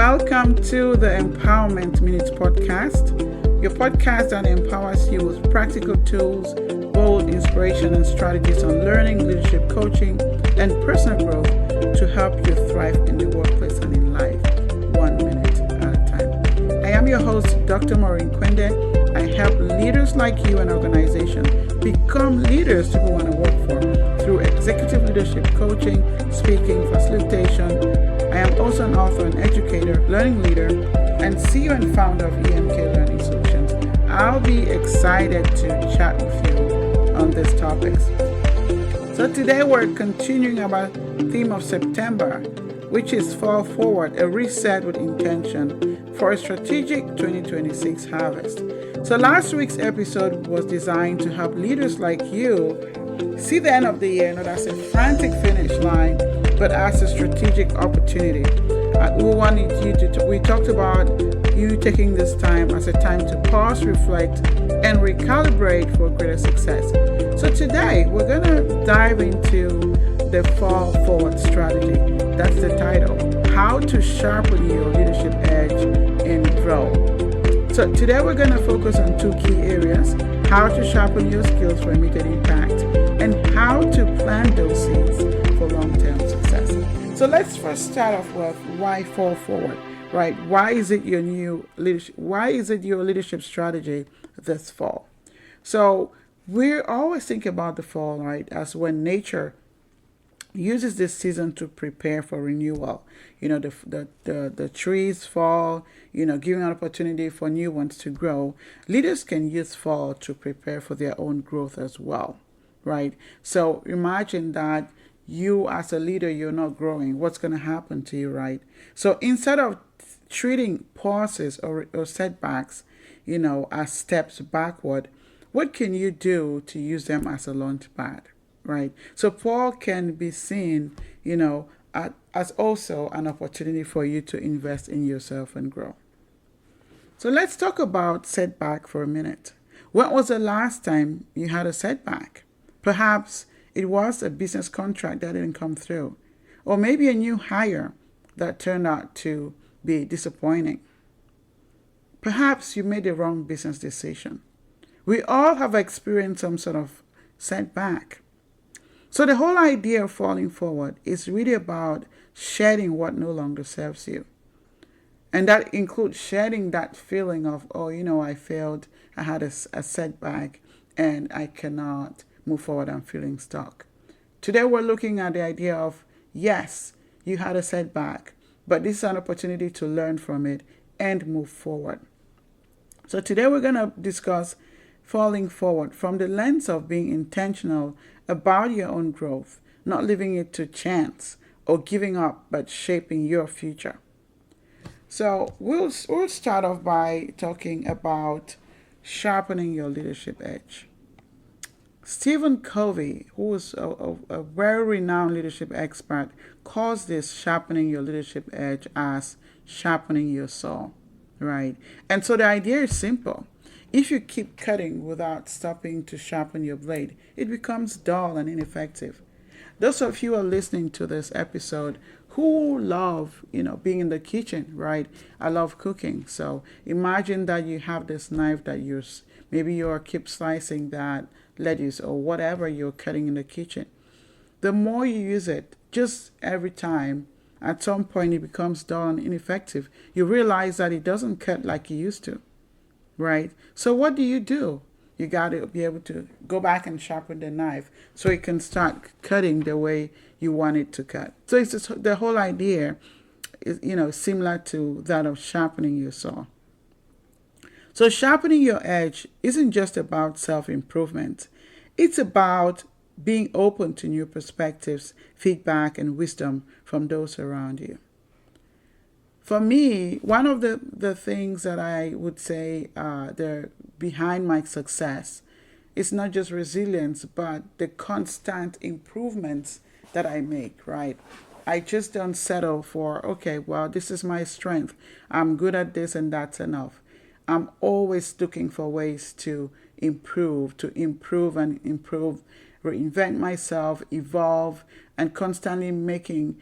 Welcome to the Empowerment Minutes podcast, your podcast that empowers you with practical tools, bold inspiration, and strategies on learning, leadership coaching, and personal growth to help you thrive in the workplace and in life, 1 minute at a time. I am your host, Dr. Maurine Kwende. I help leaders like you and organizations become leaders people want to work for through executive leadership coaching, speaking, facilitation. I am also an author and educator, learning leader, and CEO and founder of EMK Learning Solutions. I'll be excited to chat with you on these topics. So today we're continuing our theme of September, which is Fall Forward, a reset with intention for a strategic 2026 harvest. So last week's episode was designed to help leaders like you see the end of the year not as a frantic finish line, but as a strategic opportunity. We talked about you taking this time as a time to pause, reflect, and recalibrate for greater success. So today we're going to dive into the Fall Forward strategy. That's the title, How to Sharpen Your Leadership Edge and Grow. So today we're going to focus on two key areas, how to sharpen your skills for immediate impact and how to plant those seeds for long-term success. So let's first start off with why Fall Forward, right? Why is it your leadership strategy this fall? So we always think about the fall, right, as when nature uses this season to prepare for renewal. The trees fall, giving an opportunity for new ones to grow. Leaders can use fall to prepare for their own growth as well, right? So imagine that you as a leader, you're not growing. What's going to happen to you, right? So instead of treating pauses or setbacks, as steps backward, what can you do to use them as a launch pad? Right. So fall can be seen, as also an opportunity for you to invest in yourself and grow. So let's talk about setback for a minute. When was the last time you had a setback? Perhaps it was a business contract that didn't come through, or maybe a new hire that turned out to be disappointing. Perhaps you made the wrong business decision. We all have experienced some sort of setback. So the whole idea of falling forward is really about shedding what no longer serves you. And that includes shedding that feeling of, I failed, I had a setback, and I cannot move forward, I'm feeling stuck. Today we're looking at the idea of, yes, you had a setback, but this is an opportunity to learn from it and move forward. So today we're going to discuss falling forward from the lens of being intentional about your own growth, not leaving it to chance or giving up, but shaping your future. So we'll start off by talking about sharpening your leadership edge. Stephen Covey, who is a very renowned leadership expert, calls this sharpening your leadership edge as sharpening your soul, right? And so the idea is simple. If you keep cutting without stopping to sharpen your blade, it becomes dull and ineffective. Those of you who are listening to this episode who love, being in the kitchen, right? I love cooking. So imagine that you have this knife that you keep slicing that lettuce or whatever you're cutting in the kitchen. The more you use it, just every time, at some point it becomes dull and ineffective. You realize that it doesn't cut like it used to. Right? So what do? You got to be able to go back and sharpen the knife so it can start cutting the way you want it to cut. So it's just, the whole idea is, similar to that of sharpening your saw. So sharpening your edge isn't just about self-improvement. It's about being open to new perspectives, feedback, and wisdom from those around you. For me, one of the things that I would say they're behind my success is not just resilience, but the constant improvements that I make, right? I just don't settle for, okay, well, this is my strength. I'm good at this and that's enough. I'm always looking for ways to improve, reinvent myself, evolve, and constantly making,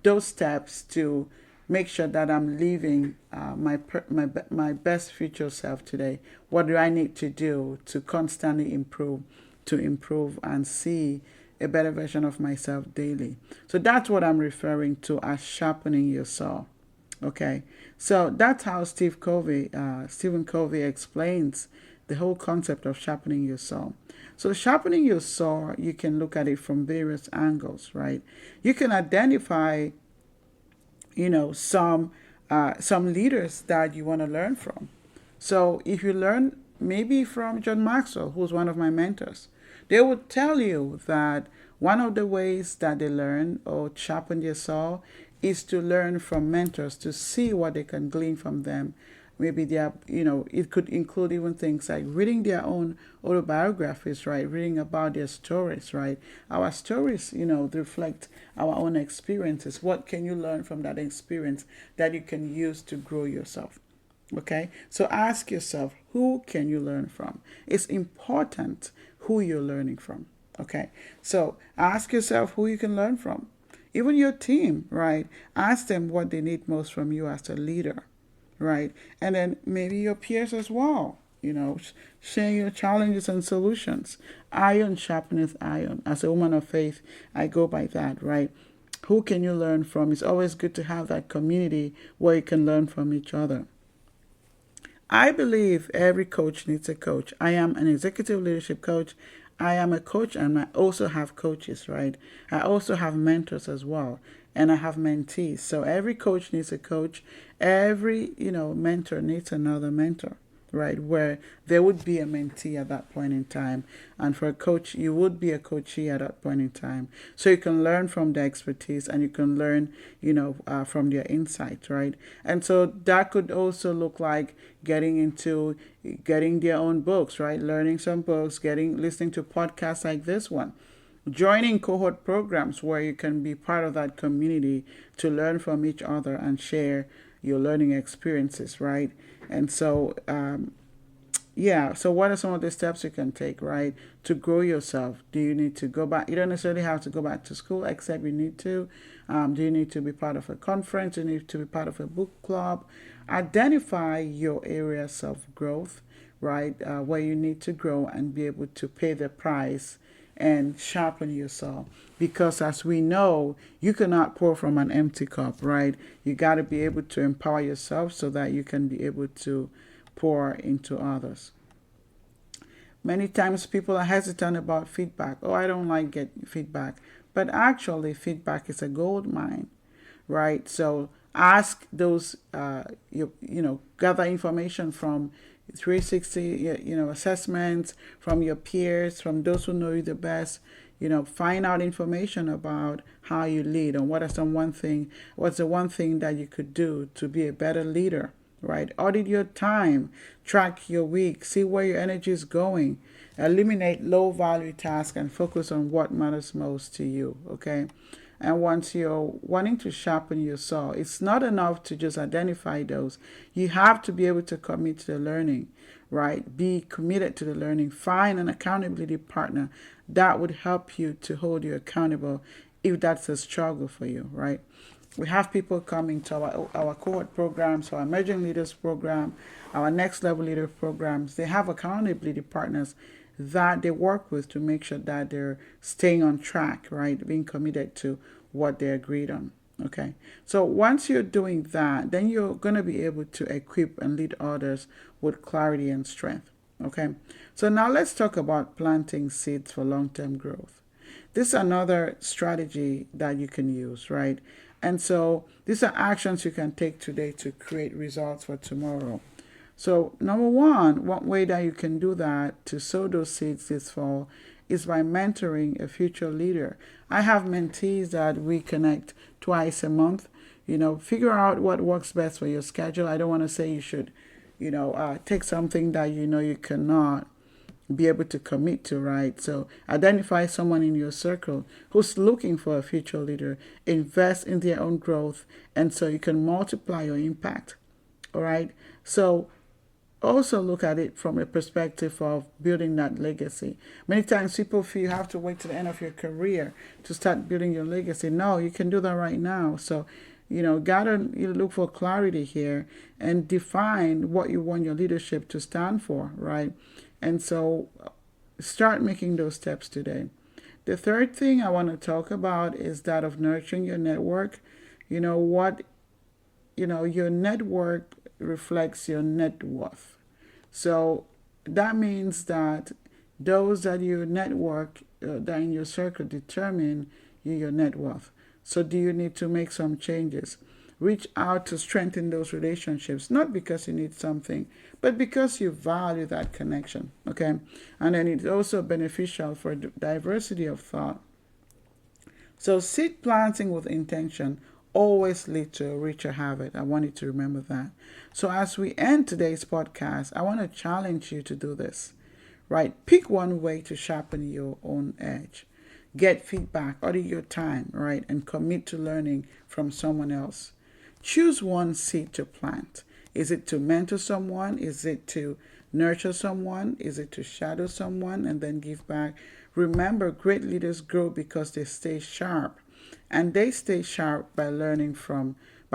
those steps to make sure that I'm living my best future self today. What do I need to do to constantly improve and see a better version of myself daily? So that's what I'm referring to as sharpening your saw. Okay, so that's how Stephen Covey explains the whole concept of sharpening your saw. So sharpening your saw, you can look at it from various angles, right? You can identify, some leaders that you want to learn from. So if you learn maybe from John Maxwell, who's one of my mentors, they would tell you that one of the ways that they learn or sharpen their saw is to learn from mentors, to see what they can glean from them. Maybe they are, it could include even things like reading their own autobiographies, right? Reading about their stories, right? Our stories, reflect our own experiences. What can you learn from that experience that you can use to grow yourself? Okay, so ask yourself, who can you learn from? It's important who you're learning from. Okay, so ask yourself who you can learn from. Even your team, right? Ask them what they need most from you as a leader, right? And then maybe your peers as well. Share your challenges and solutions. Iron sharpeneth iron. As a woman of faith, I go by that, right? Who can you learn from? It's always good to have that community where you can learn from each other. I believe every coach needs a coach. I am an executive leadership coach. I am a coach and I also have coaches, right? I also have mentors as well. And I have mentees. So every coach needs a coach. Every, mentor needs another mentor, right? Where there would be a mentee at that point in time. And for a coach, you would be a coachee at that point in time. So you can learn from their expertise and you can learn, from their insights, right? And so that could also look like getting their own books, right? Learning some books, listening to podcasts like this one, joining cohort programs where you can be part of that community to learn from each other and share your learning experiences, right? And so, yeah, so what are some of the steps you can take, right, to grow yourself? Do you need to go back? You don't necessarily have to go back to school, except you need to. Do you need to be part of a conference? Do you need to be part of a book club? Identify your areas of growth, right, where you need to grow and be able to pay the price and sharpen yourself. Because as we know, you cannot pour from an empty cup, right? You got to be able to empower yourself so that you can be able to pour into others. Many times people are hesitant about feedback. Oh, I don't like getting feedback. But actually, feedback is a gold mine, right? So ask those, gather information from 360, assessments, from your peers, from those who know you the best. Find out information about how you lead and what's the one thing that you could do to be a better leader, right? Audit your time, track your week, see where your energy is going, eliminate low value tasks and focus on what matters most to you, okay? And once you're wanting to sharpen your saw, it's not enough to just identify those. You have to be able to commit to the learning, right? Be committed to the learning. Find an accountability partner that would help you to hold you accountable if that's a struggle for you, right? We have people coming to our cohort programs, our emerging leaders program, our next level leader programs. They have accountability partners that they work with to make sure that they're staying on track, right? Being committed to what they agreed on. Okay. So once you're doing that, then you're going to be able to equip and lead others with clarity and strength. Okay. So now let's talk about planting seeds for long-term growth. This is another strategy that you can use, right? And so these are actions you can take today to create results for tomorrow. So number one way that you can do that to sow those seeds this fall is by mentoring a future leader. I have mentees that we connect twice a month. Figure out what works best for your schedule. I don't want to say you should, take something that you cannot be able to commit to, right? So identify someone in your circle who's looking for a future leader. Invest in their own growth, and so you can multiply your impact. All right. So also look at it from a perspective of building that legacy. Many times people feel you have to wait to the end of your career to start building your legacy. No, you can do that right now. So You look for clarity here and define what you want your leadership to stand for, right? And so start making those steps today. The third thing I want to talk about is that of nurturing your network. You know what? Your network reflects your net worth. So that means that those that you network, that in your circle, determine your net worth. So do you need to make some changes? Reach out to strengthen those relationships, not because you need something, but because you value that connection. Okay, and then it's also beneficial for diversity of thought. So seed planting with intention always lead to a richer harvest. I want you to remember that. So as we end today's podcast, I want to challenge you to do this. Right? Pick one way to sharpen your own edge. Get feedback, audit your time, right? And commit to learning from someone else. Choose one seed to plant. Is it to mentor someone? Is it to nurture someone? Is it to shadow someone and then give back? Remember, great leaders grow because they stay sharp. And they stay sharp by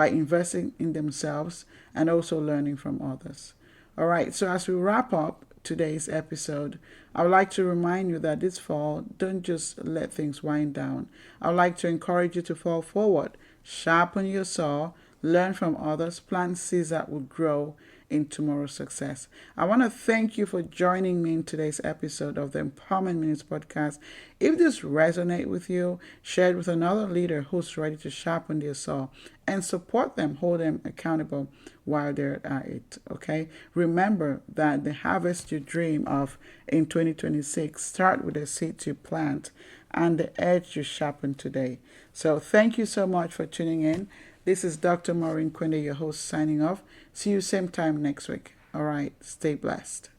investing in themselves and also learning from others. All right, so as we wrap up today's episode, I would like to remind you that this fall, don't just let things wind down. I would like to encourage you to fall forward, sharpen your saw, learn from others, plant seeds that will grow in tomorrow's success. I want to thank you for joining me in today's episode of the Empowerment Minutes podcast. If this resonates with you, share it with another leader who's ready to sharpen their saw and support them, hold them accountable while they're at it. Okay? Remember that the harvest you dream of in 2026 start with the seeds you plant and the edge you sharpen today. So thank you so much for tuning in. This is Dr. Maurine Kwende, your host, signing off. See you same time next week. All right. Stay blessed.